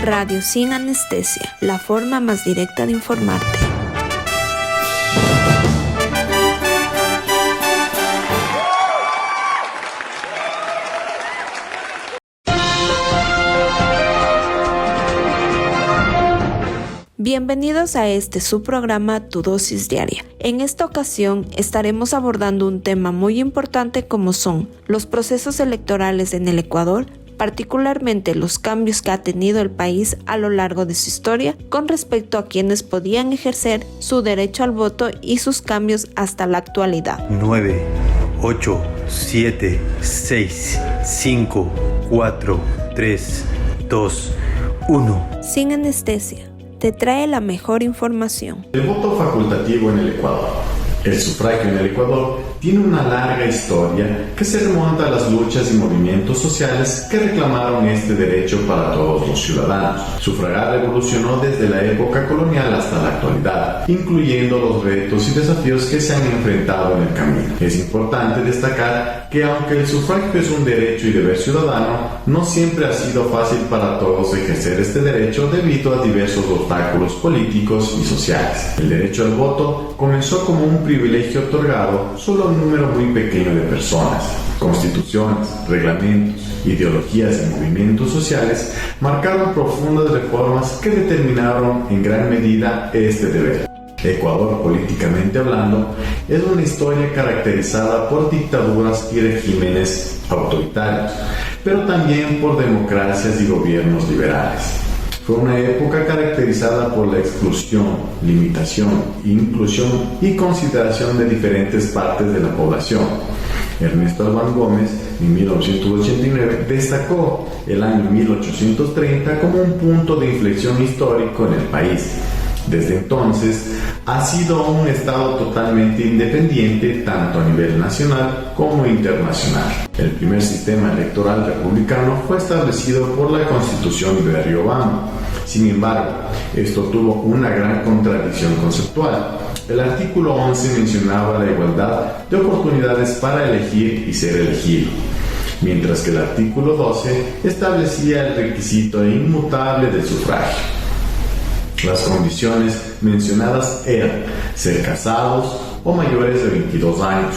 Radio Sin Anestesia, la forma más directa de informarte. Bienvenidos a su programa Tu Dosis Diaria. En esta ocasión estaremos abordando un tema muy importante como son los procesos electorales en el Ecuador, particularmente los cambios que ha tenido el país a lo largo de su historia con respecto a quienes podían ejercer su derecho al voto y sus cambios hasta la actualidad. 9, 8, 7, 6, 5, 4, 3, 2, 1. Sin Anestesia te trae la mejor información. El voto facultativo en el Ecuador. El sufragio en el Ecuador tiene una larga historia que se remonta a las luchas y movimientos sociales que reclamaron este derecho para todos los ciudadanos. Sufragar evolucionó desde la época colonial hasta la actualidad, incluyendo los retos y desafíos que se han enfrentado en el camino. Es importante destacar que aunque el sufragio es un derecho y deber ciudadano, no siempre ha sido fácil para todos ejercer este derecho debido a diversos obstáculos políticos y sociales. El derecho al voto comenzó como un privilegio otorgado solo a un número muy pequeño de personas. Constituciones, reglamentos, ideologías y movimientos sociales marcaron profundas reformas que determinaron en gran medida este deber. Ecuador, políticamente hablando, es una historia caracterizada por dictaduras y regímenes autoritarios, pero también por democracias y gobiernos liberales. Fue una época caracterizada por la exclusión, limitación, inclusión y consideración de diferentes partes de la población. Ernesto Albán Gómez, en 1989, destacó el año 1830 como un punto de inflexión histórico en el país. Desde entonces, ha sido un Estado totalmente independiente tanto a nivel nacional como internacional. El primer sistema electoral republicano fue establecido por la Constitución de Darío Obama. Sin embargo, esto tuvo una gran contradicción conceptual. El artículo 11 mencionaba la igualdad de oportunidades para elegir y ser elegido, mientras que el artículo 12 establecía el requisito inmutable del sufragio. Las condiciones mencionadas eran ser casados o mayores de 22 años,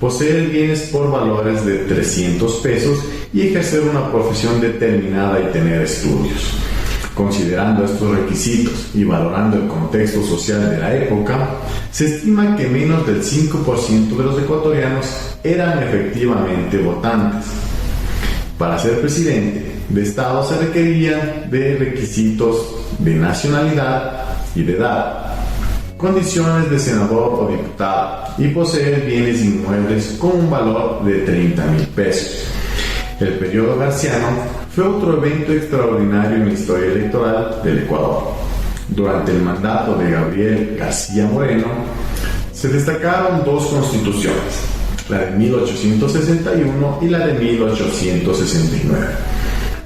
poseer bienes por valores de 300 pesos y ejercer una profesión determinada y tener estudios. Considerando estos requisitos y valorando el contexto social de la época, se estima que menos del 5% de los ecuatorianos eran efectivamente votantes. Para ser presidente de Estado se requerían de requisitos de nacionalidad y de edad, condiciones de senador o diputado y poseer bienes inmuebles con un valor de 30,000 pesos. El periodo garciano fue otro evento extraordinario en la historia electoral del Ecuador. Durante el mandato de Gabriel García Moreno, se destacaron dos constituciones, la de 1861 y la de 1869.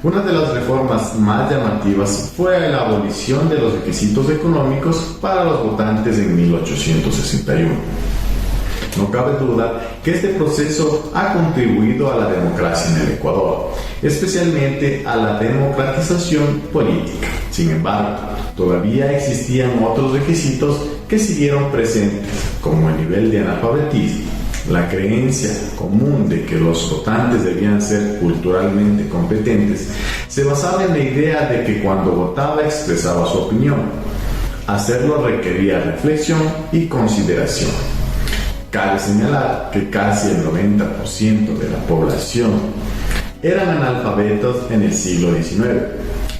Una de las reformas más llamativas fue la abolición de los requisitos económicos para los votantes en 1861. No cabe duda que este proceso ha contribuido a la democracia en el Ecuador, especialmente a la democratización política. Sin embargo, todavía existían otros requisitos que siguieron presentes, como el nivel de analfabetismo. La creencia común de que los votantes debían ser culturalmente competentes se basaba en la idea de que cuando votaba expresaba su opinión. Hacerlo requería reflexión y consideración. Cabe señalar que casi el 90% de la población eran analfabetos en el siglo XIX.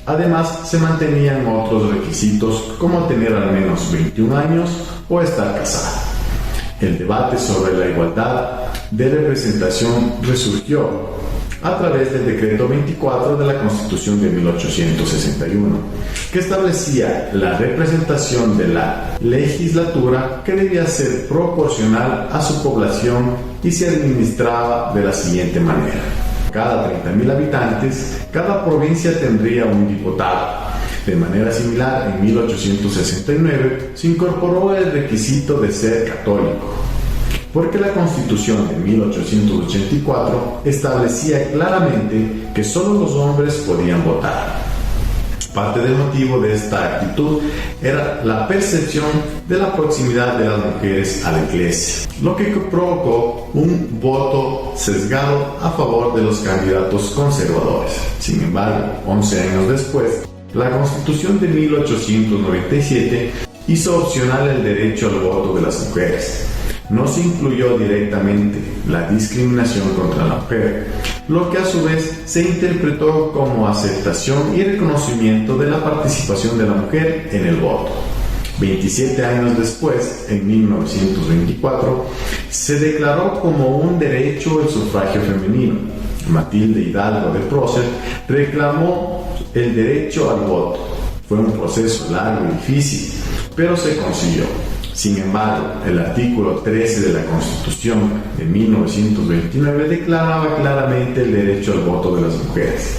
Además, se mantenían otros requisitos como tener al menos 21 años o estar casado. El debate sobre la igualdad de representación resurgió a través del Decreto 24 de la Constitución de 1861, que establecía la representación de la legislatura que debía ser proporcional a su población y se administraba de la siguiente manera. Cada 30,000 habitantes, cada provincia tendría un diputado. De manera similar, en 1869 se incorporó el requisito de ser católico, porque la Constitución de 1884 establecía claramente que solo los hombres podían votar. Parte del motivo de esta actitud era la percepción de la proximidad de las mujeres a la iglesia, lo que provocó un voto sesgado a favor de los candidatos conservadores. Sin embargo, 11 años después, la Constitución de 1897 hizo opcional el derecho al voto de las mujeres. No se incluyó directamente la discriminación contra la mujer, lo que a su vez se interpretó como aceptación y reconocimiento de la participación de la mujer en el voto. 27 años después, en 1924, se declaró como un derecho el sufragio femenino. Matilde Hidalgo de Prócer reclamó el derecho al voto. Fue un proceso largo y difícil, pero se consiguió. Sin embargo, el artículo 13 de la Constitución de 1929 declaraba claramente el derecho al voto de las mujeres.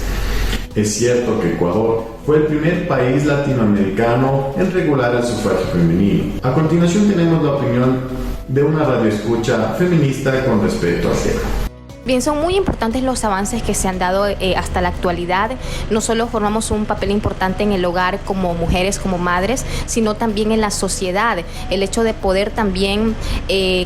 Es cierto que Ecuador fue el primer país latinoamericano en regular el sufragio femenino. A continuación tenemos la opinión de una radioescucha feminista con respecto al tema. Bien, son muy importantes los avances que se han dado hasta la actualidad. No solo formamos un papel importante en el hogar como mujeres, como madres, sino también en la sociedad. El hecho de poder también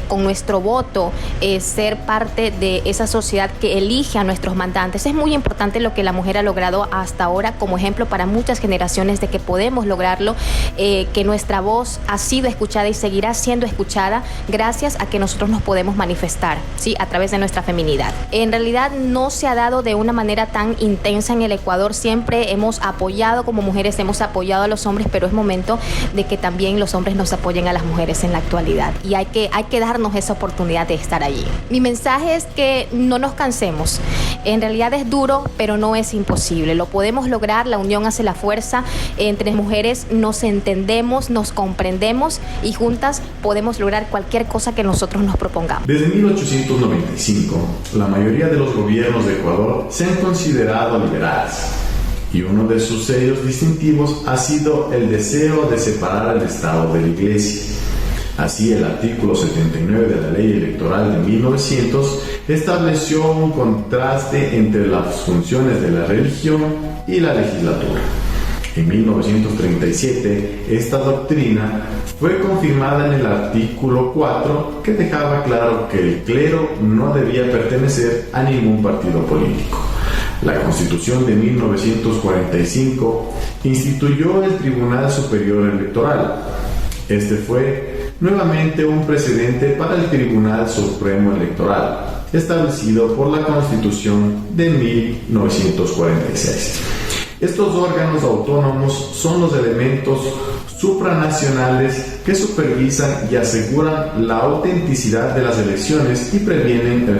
con nuestro voto ser parte de esa sociedad que elige a nuestros mandantes. Es muy importante lo que la mujer ha logrado hasta ahora como ejemplo para muchas generaciones de que podemos lograrlo, que nuestra voz ha sido escuchada y seguirá siendo escuchada gracias a que nosotros nos podemos manifestar, ¿sí?, a través de nuestra feminidad. En realidad no se ha dado de una manera tan intensa en el Ecuador. Siempre hemos apoyado como mujeres, hemos apoyado a los hombres, pero es momento de que también los hombres nos apoyen a las mujeres en la actualidad. Y hay que darnos esa oportunidad de estar allí. Mi mensaje es que no nos cansemos. En realidad es duro, pero no es imposible. Lo podemos lograr, la unión hace la fuerza. Entre mujeres nos entendemos, nos comprendemos y juntas podemos lograr cualquier cosa que nosotros nos propongamos. Desde 1895, la mayoría de los gobiernos de Ecuador se han considerado liberales y uno de sus sellos distintivos ha sido el deseo de separar el Estado de la Iglesia. Así, el artículo 79 de la Ley Electoral de 1900 estableció un contraste entre las funciones de la religión y la legislatura. En 1937, esta doctrina fue confirmada en el artículo 4, que dejaba claro que el clero no debía pertenecer a ningún partido político. La Constitución de 1945 instituyó el Tribunal Superior Electoral. Este fue nuevamente un precedente para el Tribunal Supremo Electoral, establecido por la Constitución de 1946. Estos órganos autónomos son los elementos supranacionales que supervisan y aseguran la autenticidad de las elecciones y previenen el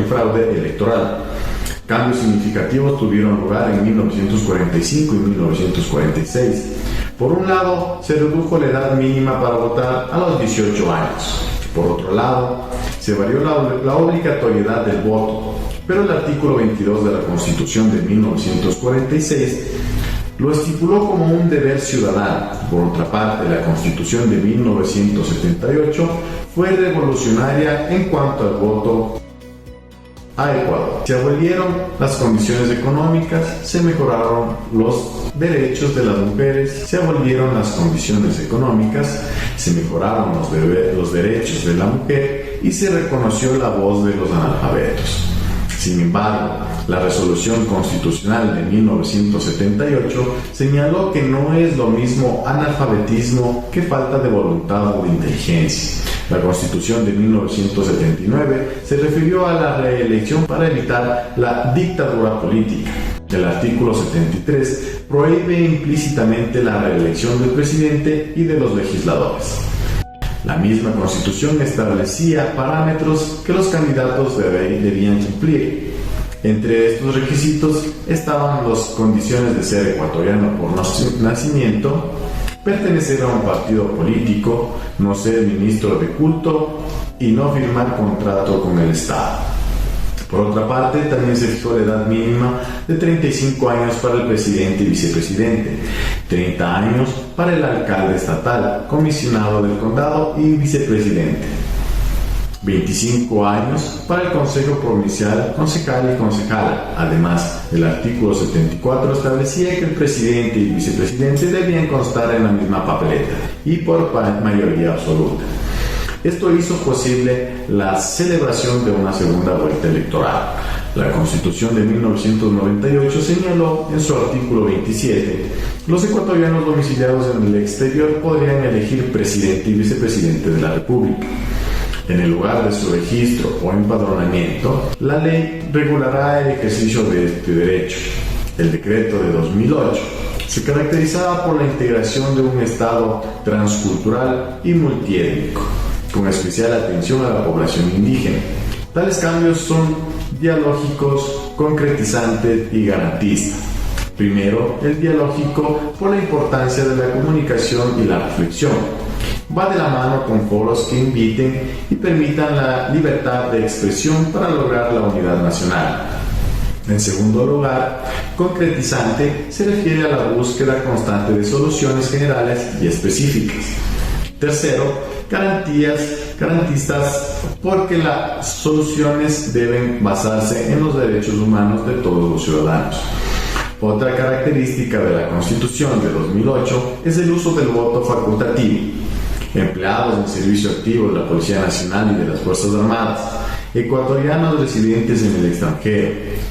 fraude electoral. Cambios significativos tuvieron lugar en 1945 y 1946. Por un lado, se redujo la edad mínima para votar a los 18 años. Por otro lado, se varió la obligatoriedad del voto, pero el artículo 22 de la Constitución de 1946 lo estipuló como un deber ciudadano. Por otra parte, la Constitución de 1978 fue revolucionaria en cuanto al voto a Ecuador. Se abolieron las condiciones económicas, se mejoraron los derechos de las mujeres, se abolieron las condiciones económicas, se mejoraron los derechos de la mujer y se reconoció la voz de los analfabetos. Sin embargo, la Resolución Constitucional de 1978 señaló que no es lo mismo analfabetismo que falta de voluntad o de inteligencia. La Constitución de 1979 se refirió a la reelección para evitar la dictadura política. El artículo 73 prohíbe implícitamente la reelección del presidente y de los legisladores. La misma Constitución establecía parámetros que los candidatos debían cumplir. Entre estos requisitos estaban las condiciones de ser ecuatoriano por nacimiento, pertenecer a un partido político, no ser ministro de culto y no firmar contrato con el Estado. Por otra parte, también se fijó la edad mínima de 35 años para el presidente y vicepresidente, 30 años para el alcalde estatal, comisionado del condado y vicepresidente. 25 años para el Consejo Provincial, concejal y concejala. Además, el artículo 74 establecía que el presidente y vicepresidente debían constar en la misma papeleta y por mayoría absoluta. Esto hizo posible la celebración de una segunda vuelta electoral. La Constitución de 1998 señaló en su artículo 27: los ecuatorianos domiciliados en el exterior podrían elegir presidente y vicepresidente de la República. En el lugar de su registro o empadronamiento, la ley regulará el ejercicio de este derecho. El decreto de 2008 se caracterizaba por la integración de un Estado transcultural y multiétnico, con especial atención a la población indígena. Tales cambios son dialógicos, concretizantes y garantistas. Primero, el dialógico por la importancia de la comunicación y la reflexión. Va de la mano con foros que inviten y permitan la libertad de expresión para lograr la unidad nacional. En segundo lugar, concretizante se refiere a la búsqueda constante de soluciones generales y específicas. Tercero, garantistas, porque las soluciones deben basarse en los derechos humanos de todos los ciudadanos. Otra característica de la Constitución de 2008 es el uso del voto facultativo. Empleados en servicio activo de la Policía Nacional y de las Fuerzas Armadas, ecuatorianos residentes en el extranjero,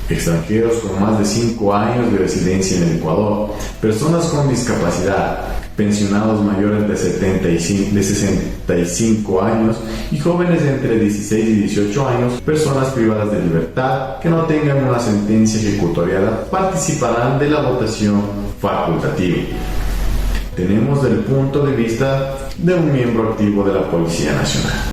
extranjeros con más de 5 años de residencia en el Ecuador, personas con discapacidad, pensionados mayores de 65 años y jóvenes de entre 16 y 18 años, personas privadas de libertad que no tengan una sentencia ejecutoriada, participarán de la votación facultativa. Tenemos el punto de vista de un miembro activo de la Policía Nacional.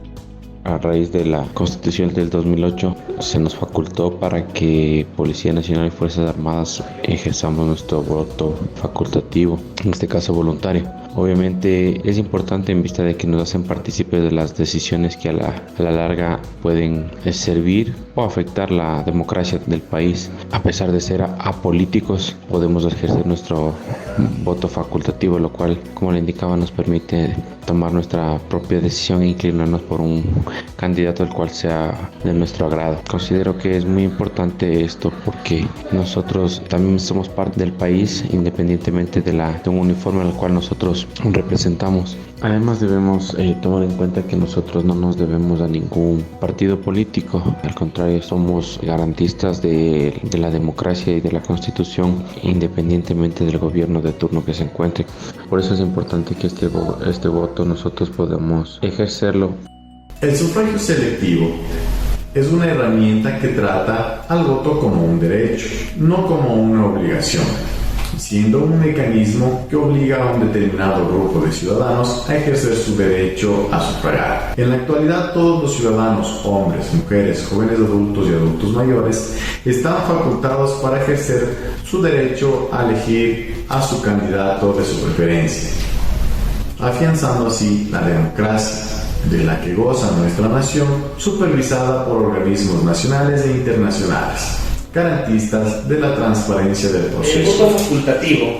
A raíz de la Constitución del 2008 se nos facultó para que Policía Nacional y Fuerzas Armadas ejerzamos nuestro voto facultativo, en este caso voluntario. Obviamente es importante en vista de que nos hacen partícipes de las decisiones que a la larga pueden servir o afectar la democracia del país. A pesar de ser apolíticos, podemos ejercer nuestro voto facultativo, lo cual, como le indicaba, nos permite tomar nuestra propia decisión e inclinarnos por un candidato el cual sea de nuestro agrado. Considero que es muy importante esto porque nosotros también somos parte del país, independientemente de un uniforme al cual nosotros representamos. Además debemos tomar en cuenta que nosotros no nos debemos a ningún partido político, al contrario, somos garantistas de la democracia y de la Constitución, independientemente del gobierno de turno que se encuentre. Por eso es importante que este voto nosotros podamos ejercerlo. El sufragio selectivo es una herramienta que trata al voto como un derecho, no como una obligación, siendo un mecanismo que obliga a un determinado grupo de ciudadanos a ejercer su derecho a sufragar. En la actualidad, todos los ciudadanos, hombres, mujeres, jóvenes adultos y adultos mayores, están facultados para ejercer su derecho a elegir a su candidato de su preferencia, afianzando así la democracia de la que goza nuestra nación, supervisada por organismos nacionales e internacionales, garantistas de la transparencia del proceso. El voto facultativo,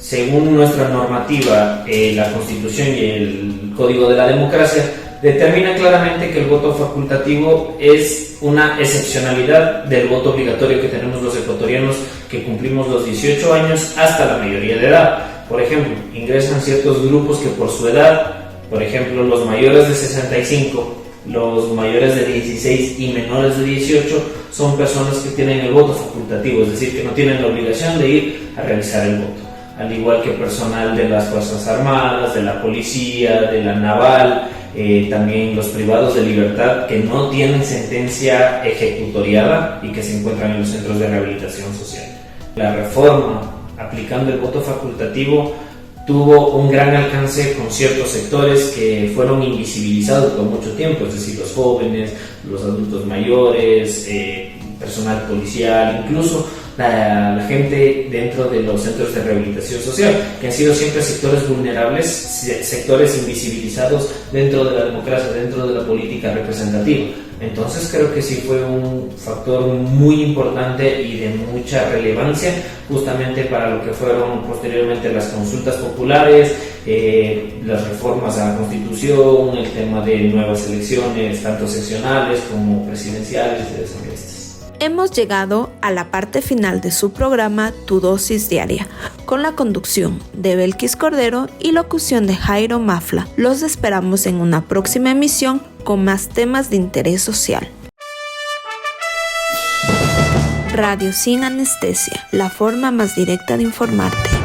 según nuestra normativa, la Constitución y el Código de la Democracia, determina claramente que el voto facultativo es una excepcionalidad del voto obligatorio que tenemos los ecuatorianos que cumplimos los 18 años hasta la mayoría de edad. Por ejemplo, ingresan ciertos grupos que por su edad, por ejemplo, los mayores de 65, los mayores de 16 y menores de 18 son personas que tienen el voto facultativo, es decir, que no tienen la obligación de ir a realizar el voto. Al igual que personal de las Fuerzas Armadas, de la Policía, de la Naval, también los privados de libertad que no tienen sentencia ejecutoriada y que se encuentran en los centros de rehabilitación social. La reforma aplicando el voto facultativo tuvo un gran alcance con ciertos sectores que fueron invisibilizados por mucho tiempo, es decir, los jóvenes, los adultos mayores, personal policial, incluso la gente dentro de los centros de rehabilitación social, que han sido siempre sectores vulnerables, sectores invisibilizados dentro de la democracia, dentro de la política representativa. Entonces creo que sí fue un factor muy importante y de mucha relevancia justamente para lo que fueron posteriormente las consultas populares, las reformas a la Constitución, el tema de nuevas elecciones, tanto seccionales como presidenciales y de asambleístas. Hemos llegado a la parte final de su programa Tu Dosis Diaria, con la conducción de Belkis Cordero y locución de Jairo Mafla. Los esperamos en una próxima emisión con más temas de interés social. Radio sin anestesia, la forma más directa de informarte.